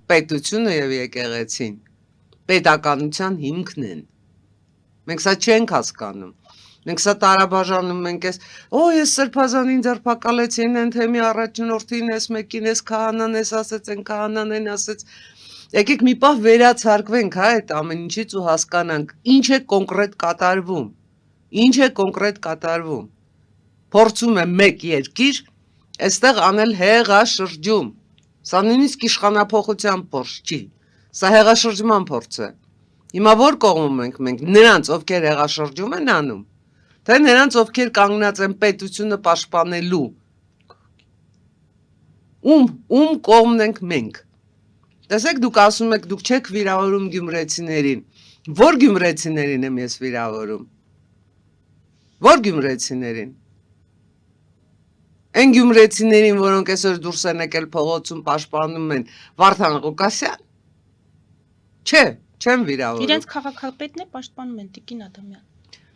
պետությունը եւ եկեղեցին պետականության հիմքն են։ Մենք սա չենք հասկանում։ Մենք սա տարաբաժանում ենք ես, ես Սրբազանին ձերբակալեցին են, թե մի առաջնորդին ես, մեկին ես, քահանան ես ասեց, են քահանան են ասեց։ Եկեք մի պահ վերացարկվենք, այդ ամեն ինչից ու հասկանանք, ինչ է կոնկրետ կատարվում։ Ինչ է կոնկրետ կատարվում։ Փորձում է մեկ երկիր այստեղ անել հեղաշրջում։ Սա նույնիսկ իշխանափոխության փորձ չի։ Սա հեղաշրջման փորձ է։ Հիմա որ կողմում ենք մենք, նրանց, ովքեր հեղաշրջում են անում, թե նրանց, ովքեր կանգնած են պետությունը պաշտպանելու։ Ում կողմն ենք մենք։ Տեսեք, դուք ասում եք, դուք չեք վիրավորում գյումրեցիներին։ Որ գյումրեցիներին եմ ես վիրավորում։ Որ գյումրեցիներին։ Այն գյումրեցիներին, որոնք այսօր դուրս են եկել փողոցում պաշտպանում են Վարդան Ղուկասյան։ Չէ, չեմ վիրավորում։ Իրենց քաղաքապետն է պաշտպանում են Տիկին Ադամյան։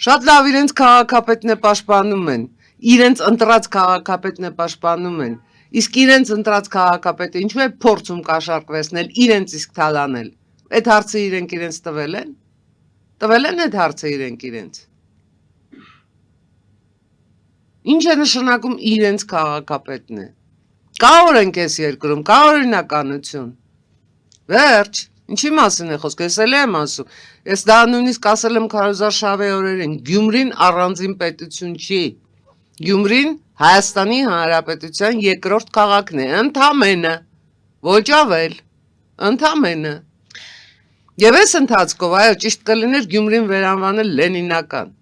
Շատ լավ, իրենց քաղաքապետն է պաշտպանում են։ Իրենց ընտրած քաղաքապետն է պաշտպանում են։ Իսկ իրենց ընտրած քաղաքապետը ինչու է փորձում կաշառկվեցնել, իրենց իսկ թալանել։ Այդ հարցը իրենց տվել են։ Տվել են այդ հարցը իրենց։ Ինչ է նշանակում իրենց քաղաքապետն է։ Կա օրենք այս երկրում, կա օրինականություն։ Վերջ, ինչի մասին է խոսքը, ես էլ եմ ասում։ Ես դա նույնիսկ ասել եմ Քարոզար Շավեի օրերին, Գյումրին առանձին պետություն չի։ Գյումրին Հայաստանի Հանրապետության երկրորդ քաղաքն է, ընդամենը, ոչ ավել, ընդամենը։ Եվ այս ընթացքով, այո, ճիշտ կլիներ Գյումրին վերանվանել Լենինական։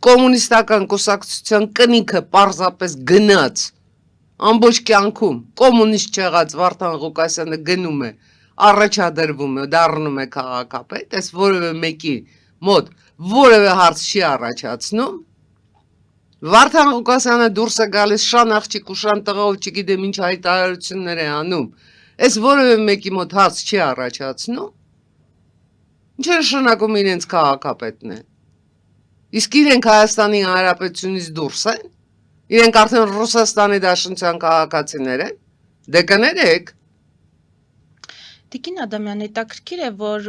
Կոմունիստական կուսակցության կնիքը պարզապես գնաց, ամբողջ կյանքում, կոմունիստ չեղած Վարդան Ղուկասյանը գնում է, առաջադրվում է, դառնում է քաղաքապետ, այս որևէ մեկի մոտ որևէ հարց չի առաջացնում, Վարդան Ղուկասյանը դուրս է գալիս շան աղջիկ ու շան տղով չգիտեմ ինչ հայտարարություններ է անում, այս որևէ մեկի մոտ հարց չի առաջացնում, ինչ է նշանակում իրենց քաղաքապետն է։ Իսկ իրենք Հայաստանի Հանրապետությունից դուրս են, իրենք արդեն Ռուսաստանի Դաշնության քաղաքացիներ են, դե կներեք։ Տիկին Ադամյան, հետաքրքիր է, որ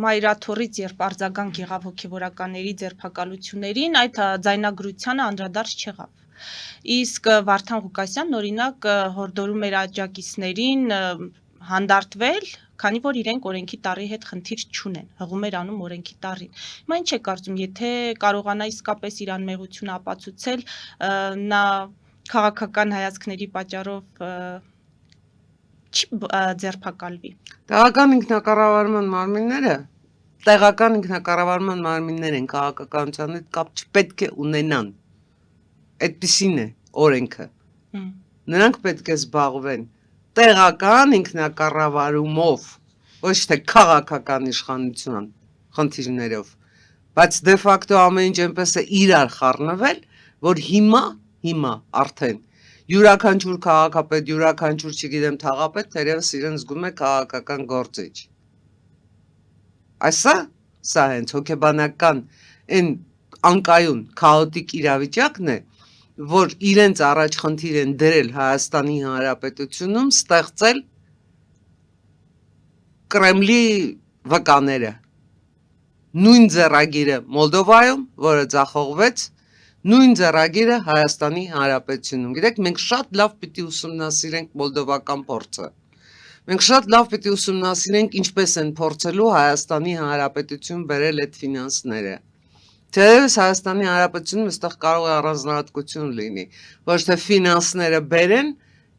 Մայրաթորից երբ արձագանք եղավ հոգևորականների ձերբակալություններին, այդ ձայնագրությանը անդրադարձ չեղավ։ Իսկ Վարդան Ղուկասյանն օրինակ հորդորում էր աջակիցներին հանդարտվել, քանի որ իրենք օրենքի տառի հետ խնդիր չունեն, հղում էր անում օրենքի տառին։ Հիմա ինչ է կարծում, եթե կարողանա իսկապես իր անմեղությունը ապացուցել, նա քաղաքական հայացքների պատճառով չի ձերբակալվի։ Տեղական ինքնակառավարման մարմիններ են քաղաքականության հետ կապ չպետք է ունենան։ Այդպիսին է օրենքը։ Նրանք պետք է զբաղվեն տեղական ինքնակառավարումով, ոչ թե քաղաքական իշխանության խնդիրներով, բայց դե ֆակտո ամեն ինչ այնպես է իրար խառնվել, որ հիմա արդեն յուրաքանչյուր քաղաքապետ, յուրաքանչյուր չգիտեմ թաղապետ թերևս իրեն զգում է քաղաքական գործիչ։ Այսա, սա հենց հոգեբանական այն անկայուն, քաոտիկ իրավիճակն է, որ իրենց առաջ խնդիր են դրել Հայաստանի Հանրապետությունում ստեղծել Կրեմլի վկաները։ Նույն ձեռագիրը Մոլդովայում, որը ձախողվեց, նույն ձեռագիրը Հայաստանի Հանրապետությունում։ Գիտեք, մենք շատ լավ պիտի ուսումնասիրենք մոլդովական փորձը։ Մենք շատ լավ պիտի ուսումնասիրենք ինչպես են փորձելու Հայաստանի Հանրապետություն բերել այդ ֆինանսները։ Թերևս Հայաստանի Հանրապետությունում այստեղ կարող է առանձնահատկություն լինի, ոչ թե ֆինանսները բերեն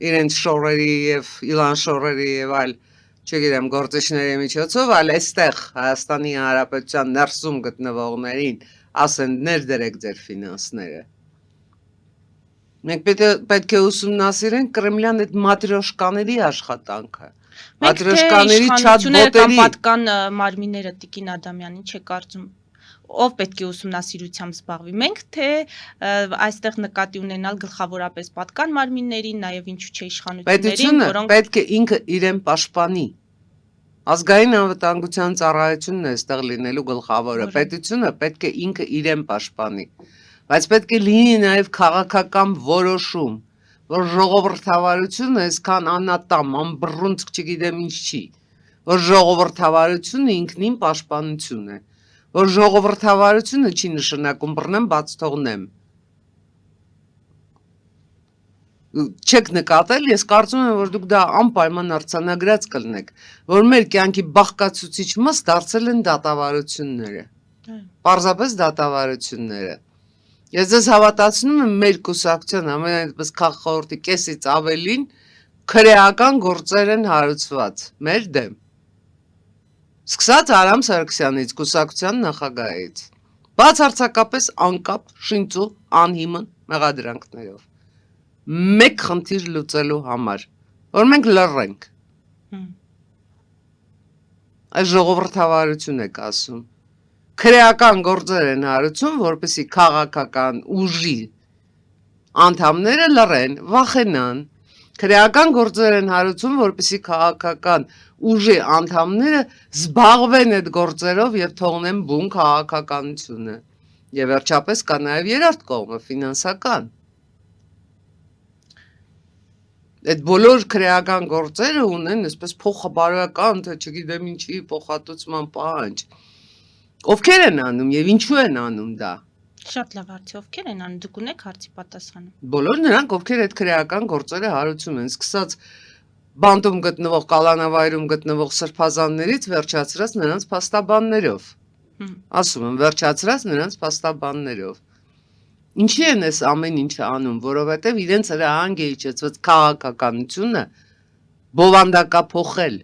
իրենց շորերի եւ իլան շորերի եւ այլ, չգիտեմ, գործիչների միջոցով, այլ այստեղ Հայաստանի Հանրապետության ներսում գտնվողներին ասեն ներդրեք ձեր ֆինանսները։ Մենք պետք է ուսումնասիրենք Կրեմլյան այդ մատրյոշկաների աշխատանքը։ Մատրյոշկաների չաթբոտերի պատկան մարմինները Տիկին Ադամյան, ինչ է կարծում, ով պետք է ուսումնասիրությամբ զբաղվի։ Մենք թե այստեղ նկատի ունենալ գլխավորապես պատկան մարմիններին, նաև ինչու՞ չէ իշխանություններին, որոնք պետք է ինքը իրեն պաշտպանի։ Ազգային անվտանգության ծառայությունն է այստեղ լինելու գլխավորը։ Պետությունը պետք է ինքը իրեն պաշտպանի, բայց պետք է լինի նաև քաղաքական որոշում, որ ժողովրդավարությունը այսքան անատամ, անբռունցք չգիտեմ ինչ չի, որ ժողովրդավարությունը ինքնին պաշտպանություն է, որ ժողովրդավարությունը չի նշանակում բռնեմ, բաց թողնեմ։ Չեք նկատել, ես կարծում եմ, որ դուք դա անպայման արձանագրած կլինեք, որ մեր կյանքի բաղկացուցիչ մաս դարձել են դատավարությունները, պարզապես դատավարությունները։ Ես ձեզ հավատացնում եմ մեր կուսակցության ամենայնպես քաղաքախորհրդի կեսից ավելին քրեական գործեր են հարուցված մեր դեմ։ Սկսած Արամ Սարգսյանից, կուսակցության նախագահից, բացարձակապես անկապ, շինծու, անհիմն մեղադրանքներով։ Մեկ խնդիր լուծելու համար, որ մենք լռենք։ Այս ժողովրդավարություն եք ասում։ Քրեական գործեր են հարուցում, որպեսզի քաղաքական ուժի անդամները լռեն, վախենան։ Քրեական գործեր են հարուցում, որպեսզի քաղաքական ուժի անդամները զբաղվեն այդ գործերով եւ թողնեն բուն քաղաքականությունը։ Եվ վերջապես կա նաեւ երրորդ կողմը, ֆինանսական։ Այդ բոլոր քրեական գործերը ունեն այսպես փոխաբարոյական, թե չգիտեմ ինչի փոխհատուցման պահանջ։ Ովքեր են անում եւ ինչու են անում դա։ Շատ լավ հարց, ովքեր են անում, դուք ունեք հարցի պատասխանը։ Բոլոր նրանք, ովքեր այդ քրեական գործերը հարուցում են, սկսած բանտում գտնվող, կալանավայրում գտնվող սրբազաններից վերջացրած նրանց փաստաբաններով։ Ասում եմ, վերջացրած նրանց փաստաբաններով։ Ինչի են այս ամեն ինչը անում, որովհետև իրենց հրահանգ է իջեցված քաղաքականությունը բովանդակափոխել,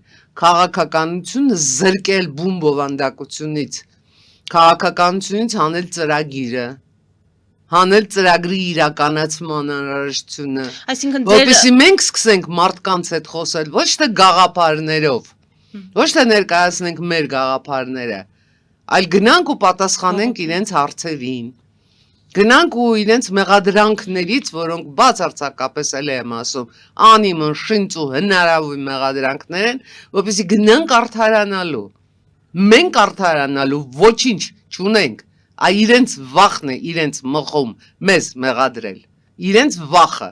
քաղաքականությունը զրկել բուն բովանդակությունից, քաղաքականությունից հանել ծրագիրը, հանել ծրագրի իրականացման անհրաժեշտությունը, Այսինքն որպեսզի մենք սկսենք մարդկանց հետ խոսել ոչ թե գաղափարներով, ոչ թե ներկայացնենք մեր գաղափարները, այլ գնանք ու պատասխանենք իրենց հարցերին։ Գնանք ու իրենց մեղադրանքներից, որոնք բացարձակապես էլ եմ ասում, անիմն, շինծու, հնարավոր մեղադրանքներ են, որպեսզի գնանք արդարանալու։ Մենք արդարանալու ոչինչ չունենք, այ իրենց վախն է, իրենց մխում մեզ մեղադրել, իրենց վախը։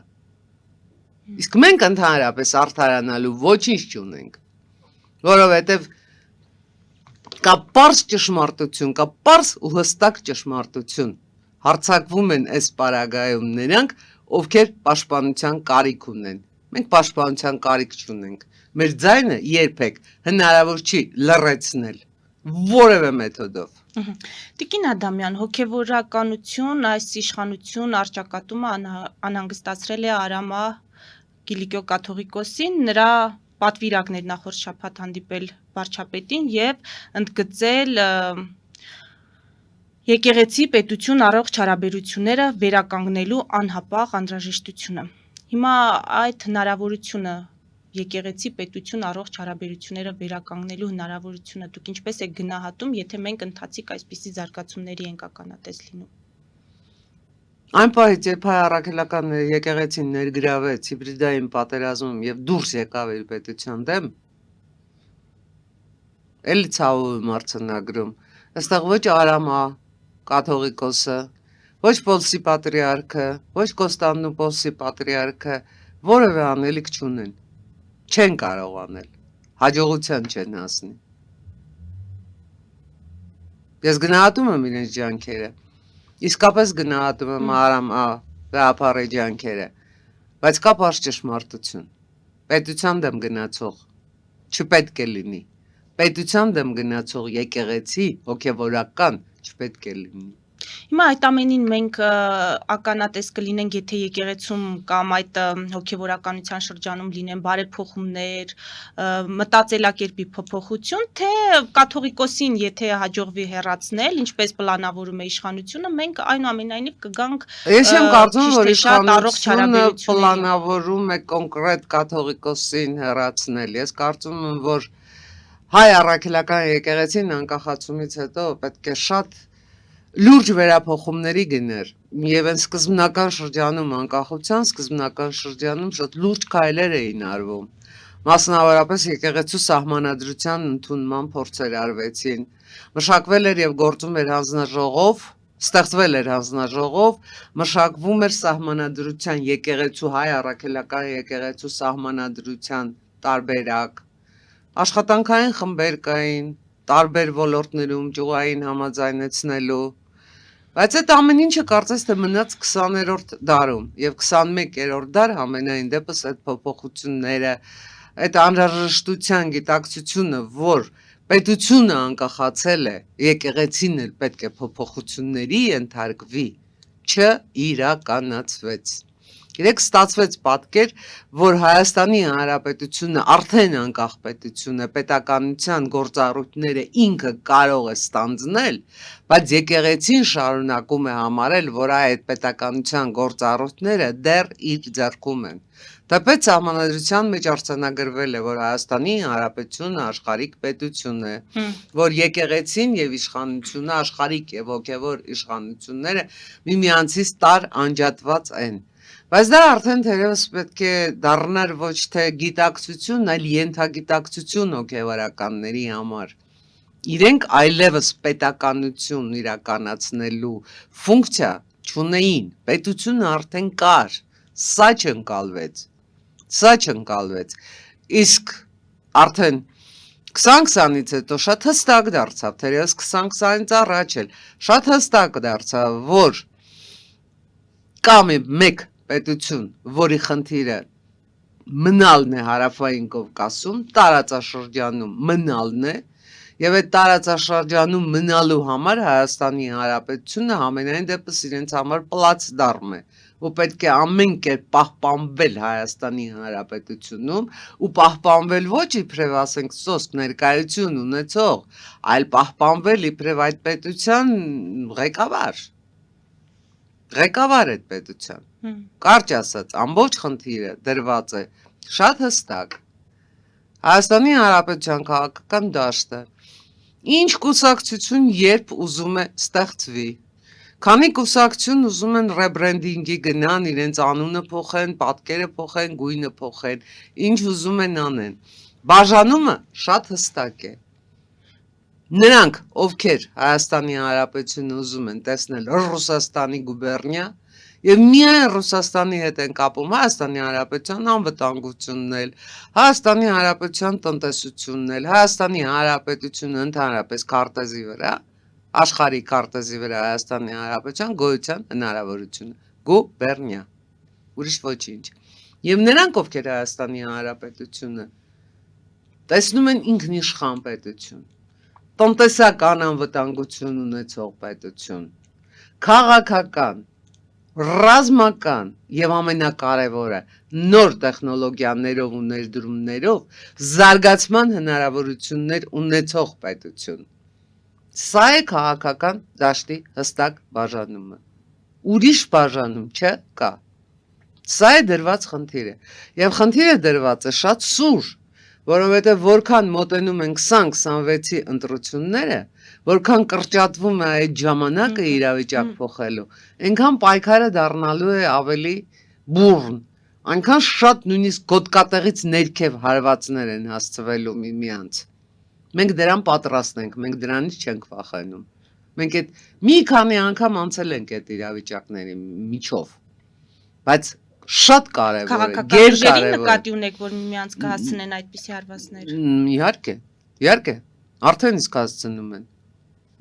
Իսկ մենք ընդհանրապես արդարանալու ոչինչ չունենք, որովհետև կա պարզ ճշմարտություն, կա պարզ ու հստակ ճշմարտություն։ Հարցակվում են այս պարագայում նրանք, ովքեր պաշտպանության կարիք ունեն։ Մենք պաշտպանության կարիք չունենք։ Մեր ձայնը երբեք հնարավոր չի լռեցնել որևէ մեթոդով։ Տիկին Ադամյան, հոգևորականություն, այս իշխանություն արճակատումը անհանգստացրել է Արամա Կիլիկիո կաթողիկոսին, նրա պատվիրակներ նախորդ շաբաթ հանդիպել վարչապետին եւ ընդգծել եկեղեցի պետություն առողջ հարաբերությունները վերականգնելու անհապաղ անհրաժեշտությունը։ Հիմա այդ հնարավորությունը եկեղեցի պետություն առողջ հարաբերությունները վերականգնելու հնարավորությունը դուք ինչպես եք գնահատում, եթե մենք ընթացիկ այսպիսի զարգացումների ենք ականատես լինում։ Այն պահից, երբ հայ առաքելական եկեղեցին ներգրավեց հիբրիդային պատերազմում եւ դուրս եկավ իր պետության դեմ, էլի ցավով եմ արձանագրում, այստեղ ոչ Արամա կաթողիկոսը, ոչ Պոլսի պատրիարքը, ոչ Կոստանդնուպոլսի պատրիարքը որևէ անելիք չունեն, չեն կարող անել, հաջողության չեն հասնի։ Ես գնահատում եմ իրենց ջանքերը, իսկապես գնահատում եմ Արամա գաղափարի ջանքերը, բայց կա պարզ ճշմարտություն, պետության դեմ գնացող չպետք է լինի, պետության դեմ գնացող եկեղեցի հոգևորական չպետք է լինի։ Հիմա այդ ամենին մենք ականատես կլինենք, եթե եկեղեցում կամ այդ հոգևորականության շրջանում լինեն բարեփոխումներ, մտածելակերպի փոփոխություն, թե կաթողիկոսին եթե հաջողվի հեռացնել, ինչպես պլանավորում է իշխանությունը, մենք այնուամենայնիվ կգանք Ես եմ կարծում, որ առողջ իշխանությունը պլանավորում է կոնկրետ կաթողիկոսին հեռացնել։ Ես կարծում եմ, որ հայ առաքելական եկեղեցին անկախացումից հետո պետք է շատ լուրջ վերափոխումների գներ եւ այն սկզբնական շրջանում անկախության սկզբնական շրջանում շատ լուրջ քայլեր էին արվում, մասնավորապես եկեղեցու սահմանադրության ընդունման փորձեր արվեցին, մշակվել էր եւ գործում էր հանձնաժողով Ստեղծվել էր հանձնաժողով, մշակվում էր սահմանադրության եկեղեցու հայ առաքելական եկեղեցու սահմանադրության տարբերակ, աշխատանքային խմբեր կային, տարբեր ոլորտներում ճյուղային համաձայնեցնելու, բայց այդ ամեն ինչը կարծես թե մնաց 20-րդ դարում եւ 21-րդ դար համենայն դեպս այդ փոփոխությունները, այդ անհրաժեշտության գիտակցությունը, որ պետությունը անկախացել է, եկեղեցին էլ պետք է փոփոխությունների ենթարկվի, չիրականացվեց։ Գիտեք, ստացվեց պատկեր, որ Հայաստանի Հանրապետությունը արդեն անկախ պետություն է, պետականության գործառույթները ինքը կարող է ստանձնել, բայց եկեղեցին շարունակում է համարել, որ այդ պետականության գործառույթները դեռ իր ձեռքում են։ Թեպետ սահմանադրության մեջ արձանագրվել է, որ Հայաստանի Հանրապետությունը աշխարհիկ պետություն է, որ եկեղեցին եւ իշխանությունը, աշխարհիկ եւ հոգեվոր իշխանությունները միմյանցից տար անջատված են։ Բայց դա արդեն թերևս պետք է դառնար ոչ թե գիտակցություն, այլ ենթագիտակցություն հոգեվորականների համար։ Իրենք այլևս պետականություն իրականացնելու ֆունկցիա չունեին, պետությունը արդեն կար, սա չընկալվեց, իսկ արդեն 20-20-ից հետո շատ հստակ դարձավ, թերևս 20-20-ից առաջ էլ շատ հստակ դարձավ, որ կա մեկ պետություն, որի խնդիրը մնալն է Հարավային Կովկասում, տարածաշրջանում մնալն է, եւ այդ տարածաշրջանում մնալու համար Հայաստանի Հանրապետությունը համենայն դեպս իրենց համար պլացդարմ է, ու պետք է ամեն կերպ պահպանվել Հայաստանի Հանրապետությունում ու պահպանվել ոչ իբրև ասենք սոսկ ներկայություն ունեցող, այլ պահպանվել իբրև այդ պետության ղեկավար այդ պետության։ Կարճ ասած, ամբողջ խնդիրը դրված է շատ հստակ Հայաստանի Հանրապետության քաղաքական դաշտը, ինչ կուսակցություն երբ ուզում է ստեղծվի, քանի կուսակցություն ուզում են ռեբրենդինգի գնան, իրենց անունը փոխեն, պատկերը փոխեն, գույնը փոխեն, ինչ ուզում են անեն, բաժանումը շատ հստակ է։ Նրանք, ովքեր Հայաստանի Հանրապետությունը ուզում են տեսնել Ռուսաստանի գուբերնիա եւ միայն Ռուսաստանի հետ են կապում Հայաստանի Հանրապետության անվտանգությունն էլ, Հայաստանի Հանրապետության տնտեսությունն էլ, Հայաստանի Հանրապետությունը ընդհանրապես քարտեզի վրա, աշխարհի քարտեզի վրա Հայաստանի Հանրապետության գոյության հնարավորությունը, գուբերնիա, ուրիշ ոչինչ։ Եվ նրանք, ովքեր Հայաստանի Հանրապետությունը տեսնում են ինքնիշխան պետություն, տնտեսական անվտանգություն ունեցող պետություն, քաղաքական, ռազմական եւ ամենակարևորը նոր տեխնոլոգիաներով ու ներդրումներով զարգացման հնարավորություններ ունեցող պետություն։ Սա է քաղաքական դաշտի հստակ բաժանումը։ Ուրիշ բաժանում չկա։ Սա է դրված խնդիրը։ Եվ խնդիրը դրված է շատ սուր, որովհետև որքան մոտենում են 2026-ի ընտրությունները, որքան կրճատվում է այդ ժամանակը իրավիճակ փոխելու, այնքան պայքարը դառնալու է ավելի բուռն, այնքան շատ նույնիսկ գոտկատեղից ներքև հարվածներ են հասցվելու միմյանց։ Մենք դրան պատրաստ ենք, մենք դրանից չենք վախենում։ Մենք այդ մի քանի անգամ անցել ենք այդ իրավիճակների միջով, բայց շատ կարևոր է, քաղաքական ուժերի նկատի ունեք, որ միմյանց կհասցնեն այդպիսի հարվածներ։ Իհարկե, արդեն իսկ հասցնում են։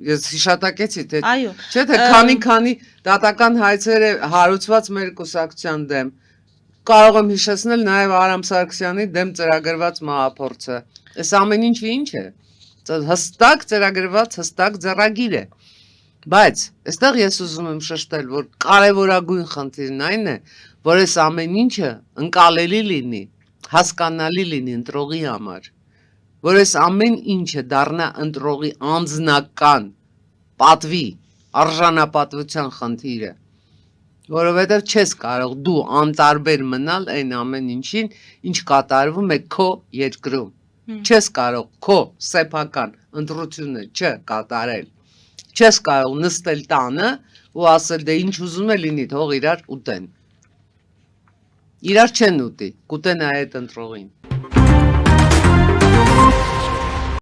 Ես հիշատակեցի, թե Այո, չէ՞ թե քանի դատական հայցեր է հարուցված մեր կուսակցության դեմ։ Կարող եմ հիշեցնել նաև Արամ Սարգսյանի դեմ ծրագրված մահափորձը։ Այս ամեն ինչը ինչ է։ Հստակ ծրագրված, հստակ ձեռագիր է։ Բայց այստեղ ես ուզում եմ շեշտել, որ կարևորագույն խնդիրն այն է, որ այս ամեն ինչը ընկալելի լինի, հասկանալի լինի ընտրողի համար, որ այս ամեն ինչը դառնա ընտրողի անձնական պատվի, արժանապատվության խնդիրը, որովհետև չես կարող դու անտարբեր մնալ այն ամեն ինչին, ինչ կատարվում է քո երկրում, չես կարող քո սեփական ընտրությունը չկատարել, չես կարող նստել տանը ու ասել դե ինչ ուզում է լինի, թող իրար ուտեն։ Իրար չեն ուտի, կուտեն այդ ընտրողին։